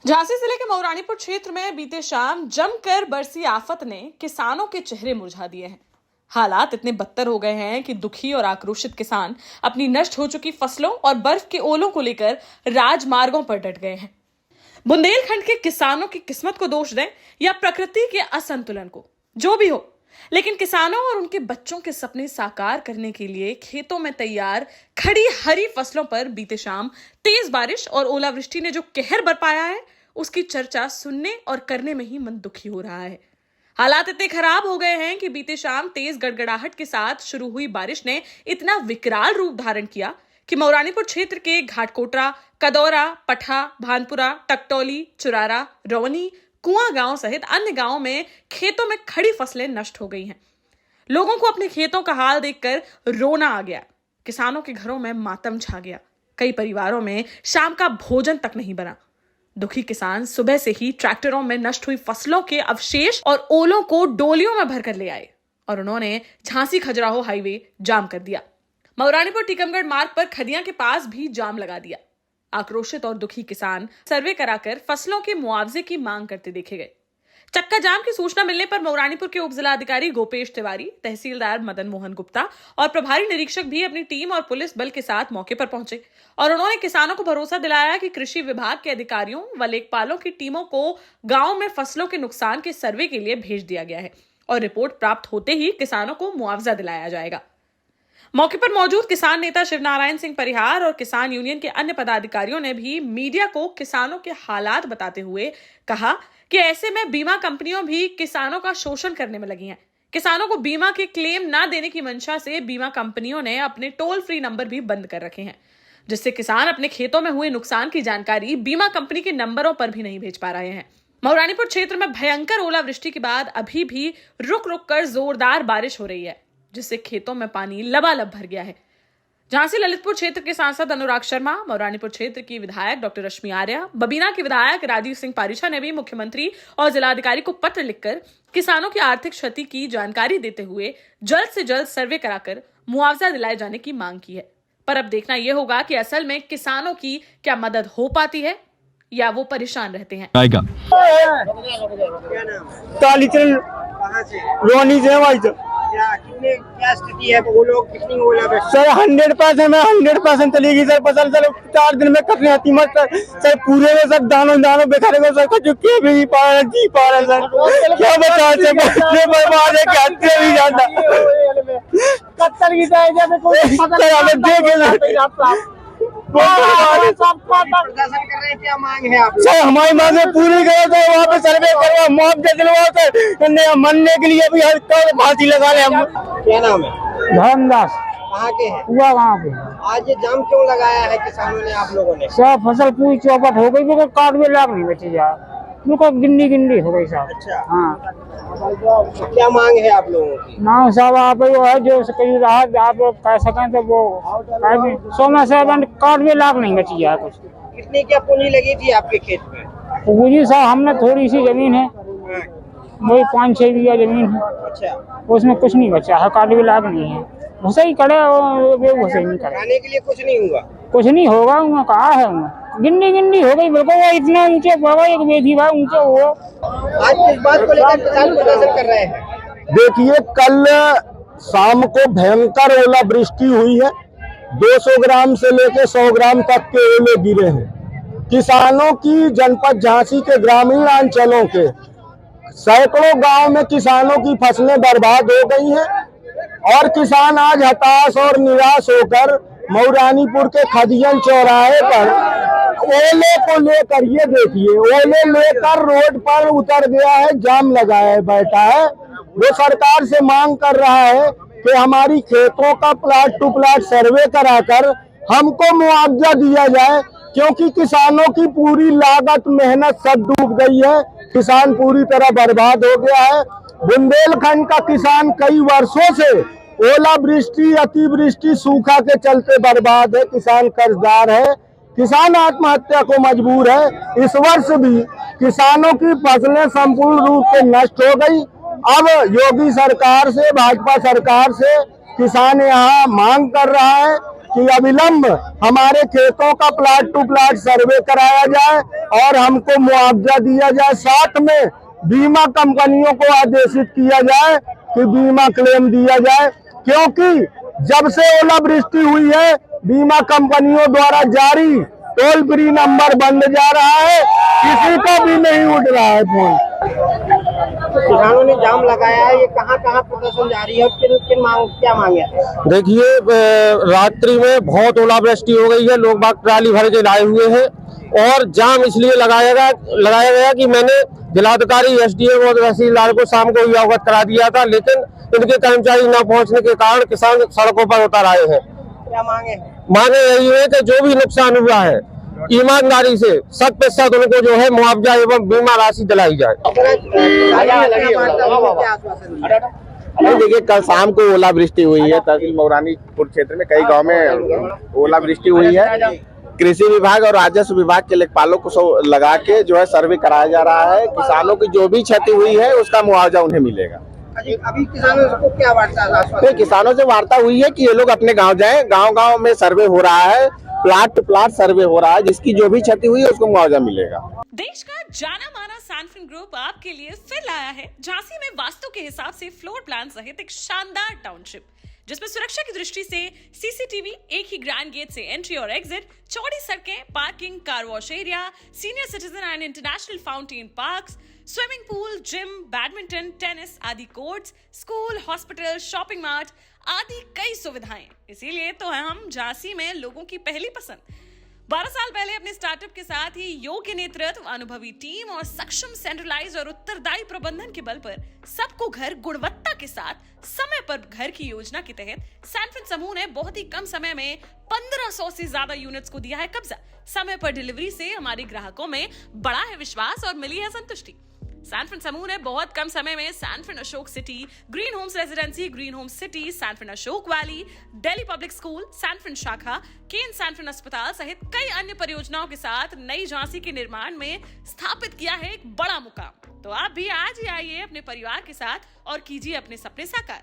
झांसी जिले के मऊरानीपुर क्षेत्र में बीते शाम जमकर बरसी आफत ने किसानों के चेहरे मुरझा दिए हैं। हालात इतने बदतर हो गए हैं कि दुखी और आक्रोशित किसान अपनी नष्ट हो चुकी फसलों और बर्फ के ओलों को लेकर राजमार्गों पर डट गए हैं। बुंदेलखंड के किसानों की किस्मत को दोष दें या प्रकृति के असंतुलन को, जो भी हो, लेकिन किसानों और उनके बच्चों के सपने साकार करने के लिए खेतों में तैयार खड़ी हरी फसलों पर बीते शाम तेज बारिश और ओलावृष्टि ने जो कहर बरपाया है, उसकी चर्चा सुनने और करने में ही मन दुखी हो रहा है। हालात इतने खराब हो गए हैं कि बीते शाम तेज गड़गड़ाहट के साथ शुरू हुई बारिश ने इतना विकराल रूप धारण किया कि मऊरानीपुर क्षेत्र के घाटकोटरा, कदौरा, पठा, भानपुरा, टकटौली, चुरारा, रौनी, कुआं गांव सहित अन्य गांवों में खेतों में खड़ी फसलें नष्ट हो गई हैं। लोगों को अपने खेतों का हाल देखकर रोना आ गया। किसानों के घरों में मातम छा गया। कई परिवारों में शाम का भोजन तक नहीं बना। दुखी किसान सुबह से ही ट्रैक्टरों में नष्ट हुई फसलों के अवशेष और ओलों को डोलियों में भरकर ले आए और उन्होंने झांसी खजुराहो हाईवे जाम कर दिया। मऊरानीपुर टीकमगढ़ मार्ग पर खदियां के पास भी जाम लगा दिया। आक्रोशित और दुखी किसान सर्वे कराकर फसलों के मुआवजे की मांग करते देखे गए। चक्का जाम की सूचना मिलने पर मऊरानीपुर के उप जिलाधिकारी गोपेश तिवारी, तहसीलदार मदन मोहन गुप्ता और प्रभारी निरीक्षक भी अपनी टीम और पुलिस बल के साथ मौके पर पहुंचे और उन्होंने किसानों को भरोसा दिलाया कि कृषि विभाग के अधिकारियों व लेखपालों की टीमों को गांव में फसलों के नुकसान के सर्वे के लिए भेज दिया गया है और रिपोर्ट प्राप्त होते ही किसानों को मुआवजा दिलाया जाएगा। मौके पर मौजूद किसान नेता शिवनारायण सिंह परिहार और किसान यूनियन के अन्य पदाधिकारियों ने भी मीडिया को किसानों के हालात बताते हुए कहा कि ऐसे में बीमा कंपनियां भी किसानों का शोषण करने में लगी हैं। किसानों को बीमा के क्लेम ना देने की मंशा से बीमा कंपनियों ने अपने टोल फ्री नंबर भी बंद कर रखे हैं, जिससे किसान अपने खेतों में हुए नुकसान की जानकारी बीमा कंपनी के नंबरों पर भी नहीं भेज पा रहे हैं। मऊरानीपुर क्षेत्र में भयंकर ओलावृष्टि के बाद अभी भी रुक रुक कर जोरदार बारिश हो रही है, जिससे खेतों में पानी लबालब भर गया है। झांसी ललितपुर क्षेत्र के सांसद अनुराग शर्मा, मऊरानीपुर क्षेत्र की विधायक डॉक्टर रश्मि आर्या, बबीना के विधायक राजीव सिंह पारिछा ने भी मुख्यमंत्री और जिलाधिकारी को पत्र लिखकर किसानों की आर्थिक क्षति की जानकारी देते हुए जल्द से जल्द सर्वे कराकर मुआवजा दिलाए जाने की मांग की है। पर अब देखना यह होगा कि असल में किसानों की क्या मदद हो पाती है या वो परेशान रहते हैं। क्या स्थिति है? वो लोग कितनी ओलावृष्टि? सर 100% में 100% चलेगी सर फसल। सर 4 दिन में कटनी आती मत सर पूरे में सर दानों बिखर गए सर। कुछ के भी पा रहे जी पा रहे सर, क्या बता से बर्बाद है क्या हत्या भी जाता कत्तर की प्रदर्शन कर रहे हैं, क्या मांग है आप? सर हमारी मांगे पूरी करो तो वहाँ पे सर्वे करवा, मुआवजा दिलवाओ सर। मरने के लिए भी हर फांसी लगा ले हम। क्या नाम है? धर्मदास। कहाँ के हैं? हुआ वहाँ पे। आज ये जाम क्यों लगाया है किसानों ने, आप लोगों ने? सर फसल पूरी चौपट हो गई, बिल्कुल काट में लाभ नहीं बची यार, बिल्कुल गिंडी हो गई साहब। अच्छा हाँ, क्या मांग है आप लोगों की? ना साहब आप वो है जो कहीं राहत आप कह सकें तो वो 100 काट में लाभ नहीं बची यार कुछ। कितनी क्या पूंजी लगी थी आपके खेत में? पूंजी साहब हमने थोड़ी सी जमीन है, वही 5-6 बीघा जमीन है। अच्छा, उसमें कुछ नहीं बचा है, काट में लाभ नहीं है। घुसा ही करे घुसे नहीं करे, खाने के लिए कुछ नहीं हुआ? कुछ नहीं होगा। वहाँ कहा है गिंडी हो गई बिल्कुल, वो इतना ऊंचे एक बेधी भाई ऊंचे वो। आज किस बात को लेकर किसान प्रदर्शन कर रहे हैं? देखिए कल शाम को भयंकर ओलावृष्टि हुई है। 200 ग्राम से लेकर 100 ग्राम तक के ओले गिरे हैं। किसानों की जनपद झांसी के ग्रामीण अंचलों के सैकड़ों गांव में किसानों की फसलें बर्बाद हो गई हैं और किसान आज हताश और निराश होकर मऊरानीपुर के खदियन चौराहे पर ओले को लेकर, ये देखिए ओले लेकर रोड पर उतर गया है, जाम लगाए बैठा है। वो सरकार से मांग कर रहा है कि हमारी खेतों का प्लाट टू प्लाट सर्वे कराकर हमको मुआवजा दिया जाए, क्योंकि किसानों की पूरी लागत मेहनत सब डूब गई है। किसान पूरी तरह बर्बाद हो गया है। बुंदेलखंड का किसान कई वर्षों से ओलावृष्टि, अतिवृष्टि, सूखा के चलते बर्बाद है। किसान कर्जदार है, किसान आत्महत्या को मजबूर है। इस वर्ष भी किसानों की फसलें संपूर्ण रूप से नष्ट हो गई। अब योगी सरकार से, भाजपा सरकार से किसान यहाँ मांग कर रहा है कि अविलंब हमारे खेतों का प्लाट टू प्लाट सर्वे कराया जाए और हमको मुआवजा दिया जाए। साथ में बीमा कंपनियों को आदेशित किया जाए कि बीमा क्लेम दिया जाए, क्योंकि जब से ओलावृष्टि हुई है बीमा कंपनियों द्वारा जारी टोल फ्री नंबर बंद जा रहा है, किसी को भी नहीं उठ रहा है फोन। किसानों ने जाम लगाया है, ये कहाँ प्रदर्शन जारी है और किन मांग क्या मांगे? देखिए, रात्रि में बहुत ओलावृष्टि हो गई है, लोग बाग ट्राली भर के लाए हुए हैं और जाम इसलिए लगाया गया कि मैंने जिलाधिकारी, एसडीएम और तहसीलदार को शाम को अवगत करा दिया था, लेकिन इनके कर्मचारी न पहुंचने के कारण किसान सड़कों पर उतर आए हैं। क्या मांगे? मांगे यही है कि जो भी नुकसान हुआ है ईमानदारी से 100% उनको जो है मुआवजा एवं बीमा राशि दिलाई जाए। देखिए, कल शाम को ओलावृष्टि हुई है, तहसील मऊरानीपुर क्षेत्र में कई गांव में ओलावृष्टि हुई है। कृषि विभाग और राजस्व विभाग के लेखपालों को लगा के जो है सर्वे कराया जा रहा है। किसानों की जो भी क्षति हुई है उसका मुआवजा उन्हें मिलेगा। अभी किसानों को क्या वार्ता है? किसानों से वार्ता हुई है कि ये लोग अपने गांव जाएं, गांव में सर्वे हो रहा है, प्लाट टू प्लाट सर्वे हो रहा है, जिसकी जो भी क्षति हुई है उसको मुआवजा मिलेगा। देश का जाना माना सैनफिन ग्रुप आपके लिए फिर लाया है झांसी में वास्तु के हिसाब से फ्लोर प्लान सहित एक शानदार टाउनशिप, जिसमें सुरक्षा की दृष्टि से सीसीटीवी, एक ही ग्रैंड गेट से एंट्री और एग्जिट, चौड़ी सड़कें, parking, car wash area, senior citizen and international fountain parks, swimming pool, gym, badminton, tennis आदि courts, school, hospital, shopping mart आदि कई सुविधाएं। इसीलिए तो हम झांसी में लोगों की पहली पसंद। 12 साल पहले अपने स्टार्टअप के साथ ही योग्य नेतृत्व, अनुभवी टीम और सक्षम सेंट्रलाइज और उत्तरदायी प्रबंधन के बल पर सबको घर गुणवत्ता के साथ समय पर घर की योजना के तहत सैनफिन समूह ने बहुत ही कम समय में 1500 से ज्यादा यूनिट्स को दिया है कब्जा। समय पर डिलीवरी से हमारे ग्राहकों में बढ़ा है विश्वास और मिली है संतुष्टि। सैनफिन समूह ने बहुत कम समय में Sanfin Ashok city, green homes residency, green homes city, Sanfin Ashok valley, Delhi public school, Sanfin शाखा, केन सैनफिन अस्पताल सहित कई अन्य परियोजनाओं के साथ नई झांसी के निर्माण में स्थापित किया है एक बड़ा मुकाम। तो आप भी आज ही आइए अपने परिवार के साथ और कीजिए अपने सपने साकार।